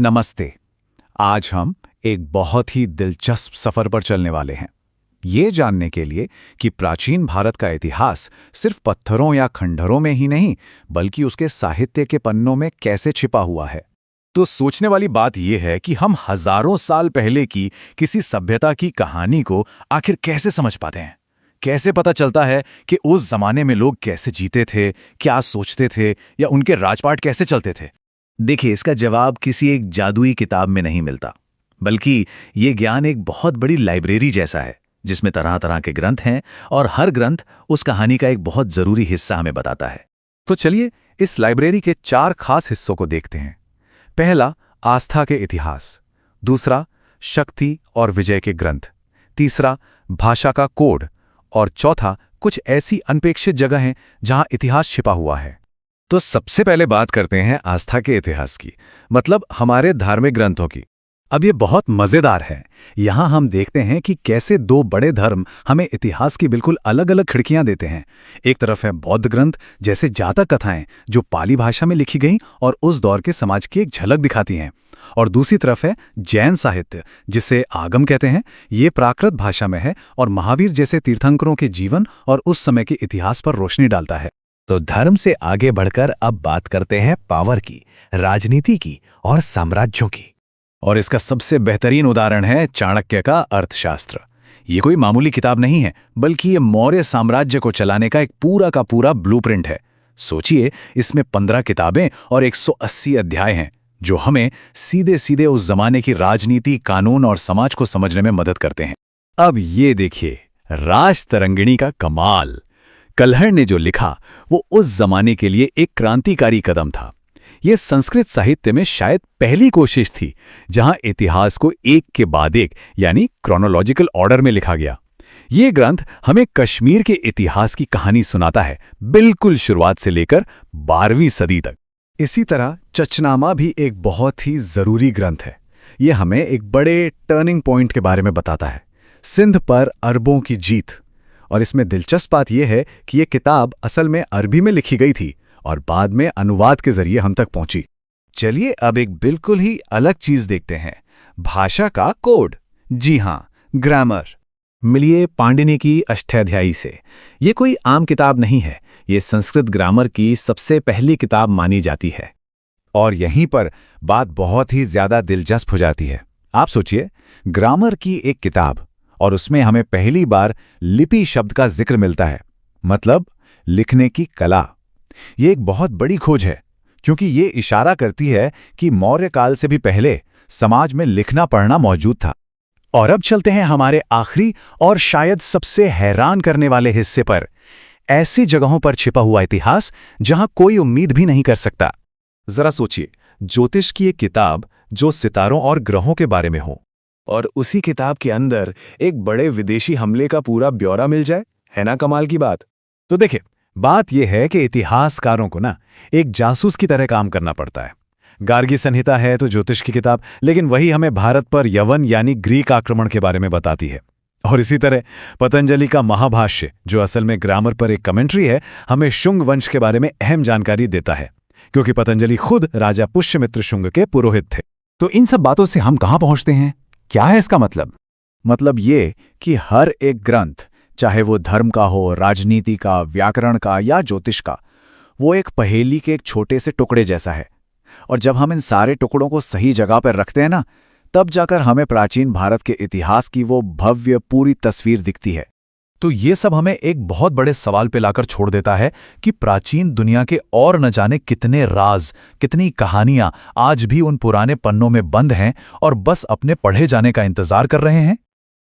नमस्ते। आज हम एक बहुत ही दिलचस्प सफर पर चलने वाले हैं, ये जानने के लिए कि प्राचीन भारत का इतिहास सिर्फ पत्थरों या खंडहरों में ही नहीं, बल्कि उसके साहित्य के पन्नों में कैसे छिपा हुआ है। तो सोचने वाली बात यह है कि हम हजारों साल पहले की किसी सभ्यता की कहानी को आखिर कैसे समझ पाते हैं। कैसे पता चलता है कि उस जमाने में लोग कैसे जीते थे, क्या सोचते थे, या उनके राजपाट कैसे चलते थे। देखिए, इसका जवाब किसी एक जादुई किताब में नहीं मिलता, बल्कि ये ज्ञान एक बहुत बड़ी लाइब्रेरी जैसा है, जिसमें तरह तरह के ग्रंथ हैं और हर ग्रंथ उस कहानी का एक बहुत जरूरी हिस्सा हमें बताता है। तो चलिए इस लाइब्रेरी के 4 खास हिस्सों को देखते हैं। पहला, आस्था के इतिहास। दूसरा, शक्ति और विजय के ग्रंथ। तीसरा, भाषा का कोड। और चौथा, कुछ ऐसी अनपेक्षित जगह हैं जहां इतिहास छिपा हुआ है। तो सबसे पहले बात करते हैं आस्था के इतिहास की, मतलब हमारे धार्मिक ग्रंथों की। अब ये बहुत मजेदार है। यहां हम देखते हैं कि कैसे 2 बड़े धर्म हमें इतिहास की बिल्कुल अलग अलग खिड़कियां देते हैं। एक तरफ है बौद्ध ग्रंथ, जैसे जातक कथाएं, जो पाली भाषा में लिखी गई और उस दौर के समाज की एक झलक दिखाती हैं। और दूसरी तरफ है जैन साहित्य, जिसे आगम कहते हैं। ये प्राकृत भाषा में है और महावीर जैसे तीर्थंकरों के जीवन और उस समय के इतिहास पर रोशनी डालता है। तो धर्म से आगे बढ़कर अब बात करते हैं पावर की, राजनीति की और साम्राज्यों की। और इसका सबसे बेहतरीन उदाहरण है चाणक्य का अर्थशास्त्र। ये कोई मामूली किताब नहीं है, बल्कि ये मौर्य साम्राज्य को चलाने का एक पूरा का पूरा ब्लूप्रिंट है। सोचिए, इसमें 15 किताबें और 180 अध्याय हैं, जो हमें सीधे सीधे उस जमाने की राजनीति, कानून और समाज को समझने में मदद करते हैं। अब ये देखिए, राजतरंगिणी का कमाल। कल्हड़ ने जो लिखा वो उस जमाने के लिए एक क्रांतिकारी कदम था। यह संस्कृत साहित्य में शायद पहली कोशिश थी जहां इतिहास को एक के बाद एक, यानी क्रोनोलॉजिकल ऑर्डर में लिखा गया। ये ग्रंथ हमें कश्मीर के इतिहास की कहानी सुनाता है, बिल्कुल शुरुआत से लेकर 12वीं सदी तक। इसी तरह चचनामा भी एक बहुत ही जरूरी ग्रंथ है। यह हमें एक बड़े टर्निंग पॉइंट के बारे में बताता है, सिंध पर अरबों की जीत। और इसमें दिलचस्प बात यह है कि यह किताब असल में अरबी में लिखी गई थी और बाद में अनुवाद के जरिए हम तक पहुंची। चलिए अब एक बिल्कुल ही अलग चीज देखते हैं, भाषा का कोड। जी हां, ग्रामर। मिलिए पाणिनि की अष्टाध्यायी से। ये कोई आम किताब नहीं है, ये संस्कृत ग्रामर की सबसे पहली किताब मानी जाती है। और यहीं पर बात बहुत ही ज्यादा दिलचस्प हो जाती है। आप सोचिए, ग्रामर की एक किताब और उसमें हमें पहली बार लिपि शब्द का जिक्र मिलता है, मतलब लिखने की कला। ये एक बहुत बड़ी खोज है, क्योंकि ये इशारा करती है कि मौर्य काल से भी पहले समाज में लिखना पढ़ना मौजूद था। और अब चलते हैं हमारे आखिरी और शायद सबसे हैरान करने वाले हिस्से पर, ऐसी जगहों पर छिपा हुआ इतिहास जहां कोई उम्मीद भी नहीं कर सकता। जरा सोचिए, ज्योतिष की एक किताब जो सितारों और ग्रहों के बारे में हो, और उसी किताब के अंदर एक बड़े विदेशी हमले का पूरा ब्यौरा मिल जाए। है ना कमाल की बात। तो देखिए, बात यह है कि इतिहासकारों को ना एक जासूस की तरह काम करना पड़ता है। गार्गी संहिता है तो ज्योतिष की किताब, लेकिन वही हमें भारत पर यवन यानी ग्रीक आक्रमण के बारे में बताती है। और इसी तरह पतंजलि का महाभाष्य, जो असल में ग्रामर पर एक कमेंट्री है, हमें शुंग वंश के बारे में अहम जानकारी देता है, क्योंकि पतंजलि खुद राजा पुष्यमित्र शुंग के पुरोहित थे। तो इन सब बातों से हम कहां पहुंचते हैं? क्या है इसका मतलब? मतलब ये कि हर एक ग्रंथ, चाहे वो धर्म का हो, राजनीति का, व्याकरण का या ज्योतिष का, वो एक पहेली के एक छोटे से टुकड़े जैसा है। और जब हम इन सारे टुकड़ों को सही जगह पर रखते हैं ना, तब जाकर हमें प्राचीन भारत के इतिहास की वो भव्य पूरी तस्वीर दिखती है। तो ये सब हमें एक बहुत बड़े सवाल पे लाकर छोड़ देता है कि प्राचीन दुनिया के और न जाने कितने राज, कितनी कहानियां आज भी उन पुराने पन्नों में बंद हैं और बस अपने पढ़े जाने का इंतजार कर रहे हैं।